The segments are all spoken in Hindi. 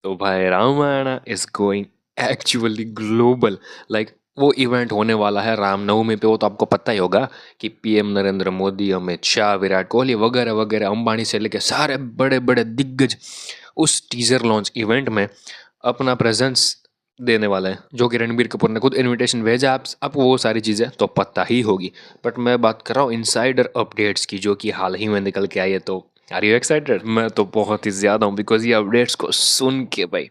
तो भाई Ramayana is going actually global. Like वो इवेंट होने वाला है रामनवमी पे। वो तो आपको पता ही होगा कि पीएम नरेंद्र मोदी, अमित शाह, विराट कोहली वगैरह वगैरह, अंबानी से लेके सारे बड़े बड़े दिग्गज उस टीजर लॉन्च इवेंट में अपना प्रेजेंस देने वाले हैं, जो कि रणबीर कपूर ने खुद इनविटेशन भेजा। आप वो सारी चीज़ें तो पता ही होगी, बट मैं बात कर रहा हूँ इनसाइडर अपडेट्स की, जो कि हाल ही में निकल के आई है। तो आर यू एक्साइटेड? मैं तो बहुत ही ज़्यादा हूँ, बिकॉज ये अपडेट्स को सुन के भाई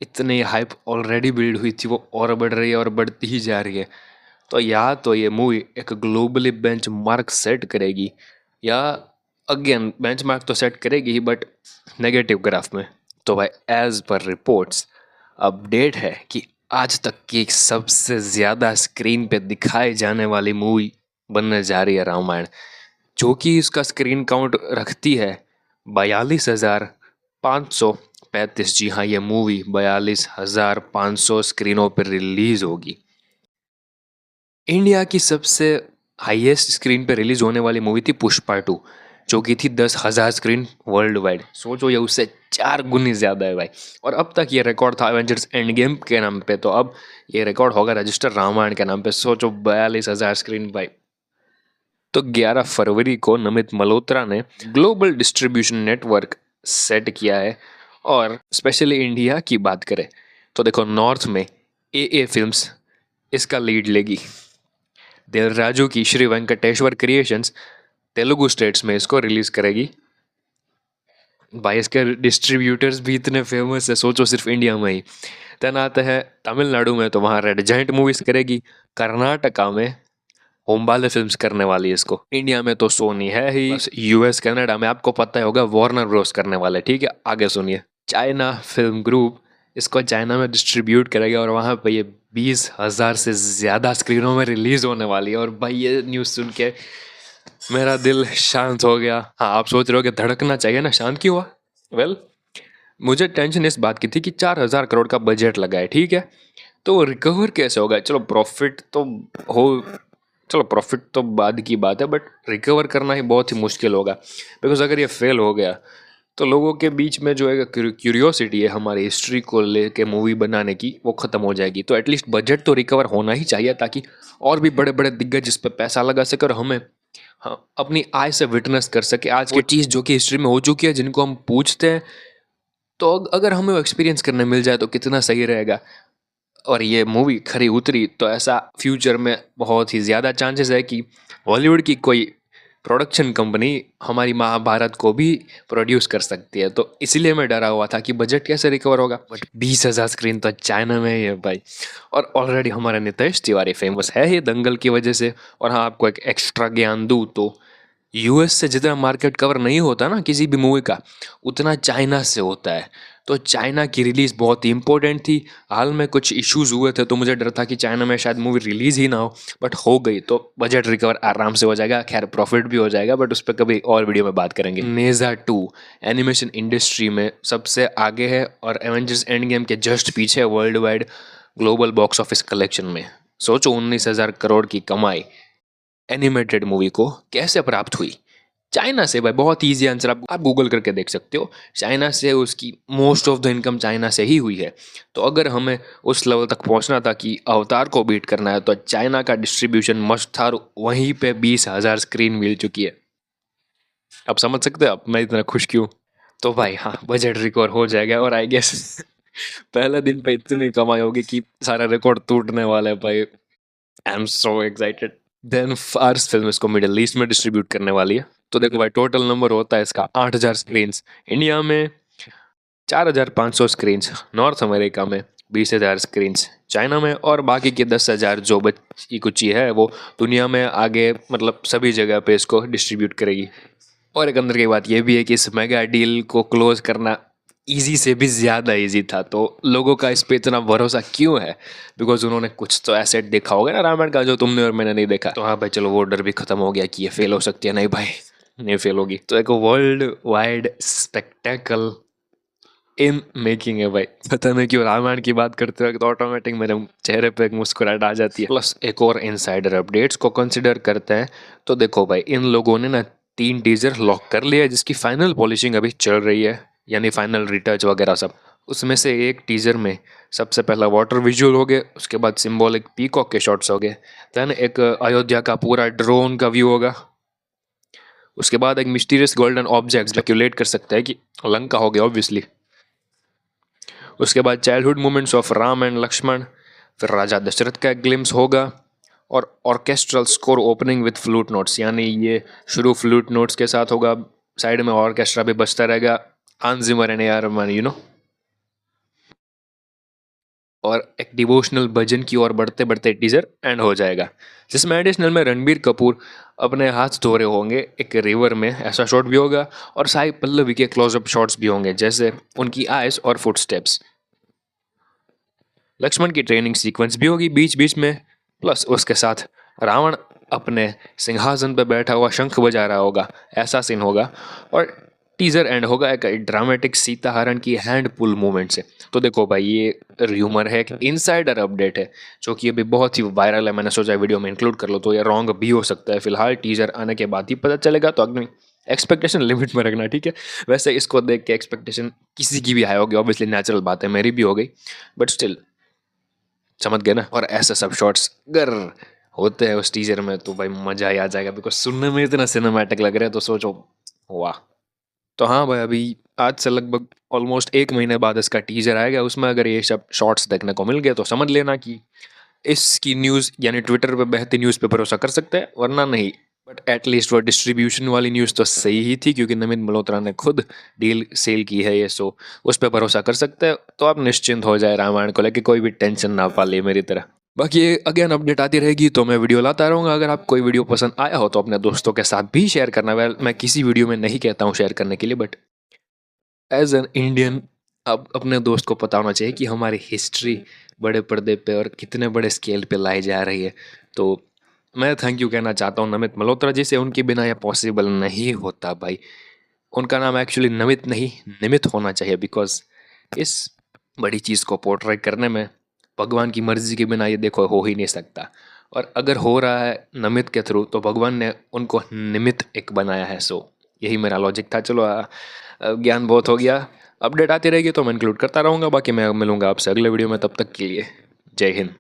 इतनी हाइप ऑलरेडी बिल्ड हुई थी, वो और बढ़ रही है और बढ़ती ही जा रही है। तो या तो ये मूवी एक ग्लोबली बेंचमार्क सेट करेगी, या अगेन बेंचमार्क तो सेट करेगी ही, बट नेगेटिव ग्राफ में। तो भाई एज पर रिपोर्ट्स अपडेट है कि आज तक की सबसे ज़्यादा स्क्रीन पे दिखाई जाने वाली मूवी बनने जा रही है रामायण, जो कि इसका स्क्रीन काउंट रखती है 42,535। जी हाँ, ये मूवी 42,500 स्क्रीनों पर रिलीज होगी। इंडिया की सबसे हाईएस्ट स्क्रीन पे रिलीज होने वाली मूवी थी पुष्पा 2, जो की थी 10,000 स्क्रीन वर्ल्ड वाइड। सोचो ये उससे 4 गुनी ज्यादा है भाई। और अब तक ये रिकॉर्ड था एवेंजर्स एंड गेम के नाम पे, तो अब ये रिकॉर्ड होगा रजिस्टर रामायण के नाम पे। सोचो 42,000 स्क्रीन भाई। तो 11 फरवरी को नमित मल्होत्रा ने ग्लोबल डिस्ट्रीब्यूशन नेटवर्क सेट किया है। और स्पेशली इंडिया की बात करें तो देखो, नॉर्थ में ए फिल्म्स इसका लीड लेगी। दिल राजू की श्री वेंकटेश्वर क्रिएशंस तेलुगु स्टेट्स में इसको रिलीज करेगी। भाई इसके डिस्ट्रीब्यूटर्स भी इतने फेमस है, सोचो सिर्फ इंडिया में ही। देन आता है तमिलनाडु में, तो वहाँ रेड जाइंट मूवीज करेगी। कर्नाटका में होम्बाले फिल्म्स करने वाली है इसको। इंडिया में तो सोनी है ही। यूएस कनाडा में आपको पता ही होगा वार्नर ब्रोस करने वाले। ठीक है, आगे सुनिए। चाइना फिल्म ग्रुप इसको चाइना में डिस्ट्रीब्यूट करेगा, और वहाँ पे ये 20,000 से ज़्यादा स्क्रीनों में रिलीज होने वाली है। और भाई ये न्यूज़ सुन के मेरा दिल शांत हो गया। हाँ, आप सोच रहे हो कि धड़कना चाहिए ना, शांत क्यों हुआ? वेल, मुझे टेंशन इस बात की थी कि 4,000 करोड़ का बजट लगा है, ठीक है, तो रिकवर कैसे होगा? चलो प्रॉफिट तो हो, चलो प्रॉफिट तो बाद की बात है, बट रिकवर करना ही बहुत ही मुश्किल होगा। बिकॉज अगर ये फेल हो गया तो लोगों के बीच में जो है क्यूरियोसिटी है हमारी हिस्ट्री को लेके मूवी बनाने की, वो ख़त्म हो जाएगी। तो एटलीस्ट बजट तो रिकवर होना ही चाहिए, ताकि और भी बड़े बड़े दिग्गज इस पर पैसा लगा सके और हमें, हाँ, अपनी आय से विटनेस कर सके आज की चीज़ जो कि हिस्ट्री में हो चुकी है, जिनको हम पूछते हैं। तो अगर हमें वो एक्सपीरियंस करने मिल जाए तो कितना सही रहेगा। और ये मूवी खरी उतरी तो ऐसा फ्यूचर में बहुत ही ज़्यादा चांसेस है कि हॉलीवुड की कोई प्रोडक्शन कंपनी हमारी महाभारत को भी प्रोड्यूस कर सकती है। तो इसीलिए मैं डरा हुआ था कि बजट कैसे रिकवर होगा, बट 20,000 स्क्रीन तो चाइना में ही है भाई। और ऑलरेडी हमारा नितेश तिवारी फेमस है ये दंगल की वजह से। और हाँ, आपको एक एक्स्ट्रा ज्ञान दूँ तो यूएस से जितना मार्केट कवर नहीं होता ना किसी भी मूवी का, उतना चाइना से होता है। तो चाइना की रिलीज़ बहुत ही इंपॉर्टेंट थी। हाल में कुछ इश्यूज हुए थे, तो मुझे डर था कि चाइना में शायद मूवी रिलीज़ ही ना हो, बट हो गई। तो बजट रिकवर आराम से हो जाएगा, खैर प्रॉफिट भी हो जाएगा, बट उस पर कभी और वीडियो में बात करेंगे। नेजा 2 एनिमेशन इंडस्ट्री में सबसे आगे है और एवेंजर्स एंड गेम के जस्ट पीछे world wide global box office collection में। सोचो 19,000 करोड़ की कमाई एनिमेटेड मूवी को कैसे प्राप्त हुई? चाइना से भाई। बहुत इजी आंसर, आप गूगल करके देख सकते हो। चाइना से उसकी most of the income China से ही हुई है। तो अगर हमें उस लेवल तक पहुंचना था कि अवतार को बीट करना है, तो चाइना का डिस्ट्रीब्यूशन मस्ट था, वहीं पे 20,000 स्क्रीन मिल चुकी है। आप समझ सकते हो आप मैं इतना खुश क्यों? तो भाई हाँ, बजट रिकवर हो जाएगा, और आई गेस पहले दिन पे इतनी कमाई होगी कि सारा रिकॉर्ड टूटने वाला है भाई। I am so excited. Then Phars film इसको मिडिल ईस्ट में डिस्ट्रीब्यूट करने वाली है। तो देखो भाई, टोटल नंबर होता है इसका 8,000 स्क्रीन, इंडिया में 4,500 स्क्रीन, नॉर्थ अमेरिका में 20,000 स्क्रीन, चाइना में, और बाकी के 10,000 जो बची कुची है वो दुनिया में आगे मतलब सभी जगह पे इसको डिस्ट्रीब्यूट करेगी। और एक अंदर की बात ये भी है कि इस मेगा डील को क्लोज करना इजी से भी ज़्यादा इजी था। तो लोगों का इस पे इतना भरोसा क्यों है? बिकॉज उन्होंने कुछ तो एसेट देखा होगा ना रामायण का, जो तुमने और मैंने नहीं देखा। तो हाँ भाई, चलो वो डर भी खत्म हो गया कि ये फेल हो सकती है। नहीं भाई, नहीं फेल होगी। तो एक world wide spectacle in making है भाई। पता नहीं क्यों रामायण की बात करते वक्त तो ऑटोमेटिक मेरे चेहरे पे एक मुस्कुराहट आ जाती है। प्लस एक और इनसाइडर अपडेट्स को कंसिडर करते हैं तो देखो भाई, इन लोगों ने ना 3 टीजर लॉक कर लिया है, जिसकी फाइनल पॉलिशिंग अभी चल रही है, यानी फाइनल रिटच वगैरह सब। उसमें से एक टीजर में सबसे पहला वाटर विजुअल हो गए, उसके बाद सिंबॉलिक पीकॉक के शॉट्स हो गए, देन एक अयोध्या का पूरा ड्रोन का व्यू होगा, उसके बाद एक मिस्टीरियस गोल्डन ऑब्जेक्ट स्पेक्यूलेट कर सकता है कि लंका हो गया ऑब्वियसली, उसके बाद childhood moments of Ram and Lakshman, फिर राजा दशरथ का एक ग्लिम्स होगा, और orchestral score opening with flute notes, यानी ये शुरू फ्लूट नोट्स के साथ होगा, साइड में ऑर्केस्ट्रा भी बजता रहेगा, Hans Zimmer and A R Rahman you know, और एक डिवोशनल भजन की ओर बढ़ते बढ़ते टीजर एंड हो जाएगा, जिसमें एडिशनल में रणबीर कपूर अपने हाथ धो रहे होंगे एक रिवर में, ऐसा शॉट भी होगा, और साई पल्लवी के क्लोजअप शॉट्स भी होंगे जैसे उनकी आइज और फुटस्टेप्स, लक्ष्मण की ट्रेनिंग सीक्वेंस भी होगी बीच बीच में, प्लस उसके साथ रावण अपने सिंहासन पर बैठा हुआ शंख बजा रहा होगा, ऐसा सीन होगा, और टीजर एंड होगा एक ड्रामेटिक सीता हरण की हैंड पुल मूवमेंट से। तो देखो भाई, ये र्यूमर है कि इनसाइडर अपडेट है जो कि अभी बहुत ही वायरल है, मैंने सोचा वीडियो में इंक्लूड कर लो, तो ये रॉन्ग भी हो सकता है, फिलहाल टीजर आने के बाद ही पता चलेगा, तो अगली एक्सपेक्टेशन लिमिट में रखना, ठीक है। वैसे इसको देख के एक्सपेक्टेशन किसी की भी हाई होगी, ऑब्वियसली नेचुरल बात है, मेरी भी हो गई, बट स्टिल समझ गए ना। और ऐसे सब शॉट्स अगर होते हैं उस टीजर में तो भाई मजा ही आ जाएगा, बिकॉज सुनने में इतना सिनेमैटिक लग रहा है, तो सोचो वाह। तो हाँ भाई, अभी आज से लगभग ऑलमोस्ट 1 महीने बाद इसका टीजर आएगा, उसमें अगर ये सब शॉट्स देखने को मिल गए तो समझ लेना कि इसकी न्यूज़ यानी ट्विटर पे बहती न्यूज़ पे भरोसा कर सकते हैं, वरना नहीं। बट एटलीस्ट वो डिस्ट्रीब्यूशन वाली न्यूज़ तो सही ही थी, क्योंकि नमित मल्होत्रा ने खुद डील सेल की है ये, सो उस पर भरोसा कर सकते हैं। तो आप निश्चिंत हो जाए रामायण को लेके, कोई भी टेंशन ना पाले मेरी तरह। बाकी ये अगेन अपडेट आती रहेगी तो मैं वीडियो लाता रहूँगा। अगर आप कोई वीडियो पसंद आया हो तो अपने दोस्तों के साथ भी शेयर करना। वेल, मैं किसी वीडियो में नहीं कहता हूँ शेयर करने के लिए, बट एज एन इंडियन अब अपने दोस्त को पता होना चाहिए कि हमारी हिस्ट्री बड़े पर्दे पे और कितने बड़े स्केल पे लाई जा रही है। तो मैं थैंक यू कहना चाहता हूँ नमित मल्होत्रा जी से, उनके बिना यह पॉसिबल नहीं होता भाई। उनका नाम एक्चुअली नमित नहीं निमित होना चाहिए, बिकॉज इस बड़ी चीज़ को पोर्ट्रेट करने में भगवान की मर्जी के बिना ये देखो हो ही नहीं सकता। और अगर हो रहा है नमित के थ्रू तो भगवान ने उनको निमित एक बनाया है। सो यही मेरा लॉजिक था। चलो ज्ञान बहुत हो गया। अपडेट आती रहेगी तो मैं इंक्लूड करता रहूँगा। बाकी मैं मिलूँगा आपसे अगले वीडियो में, तब तक के लिए जय हिंद।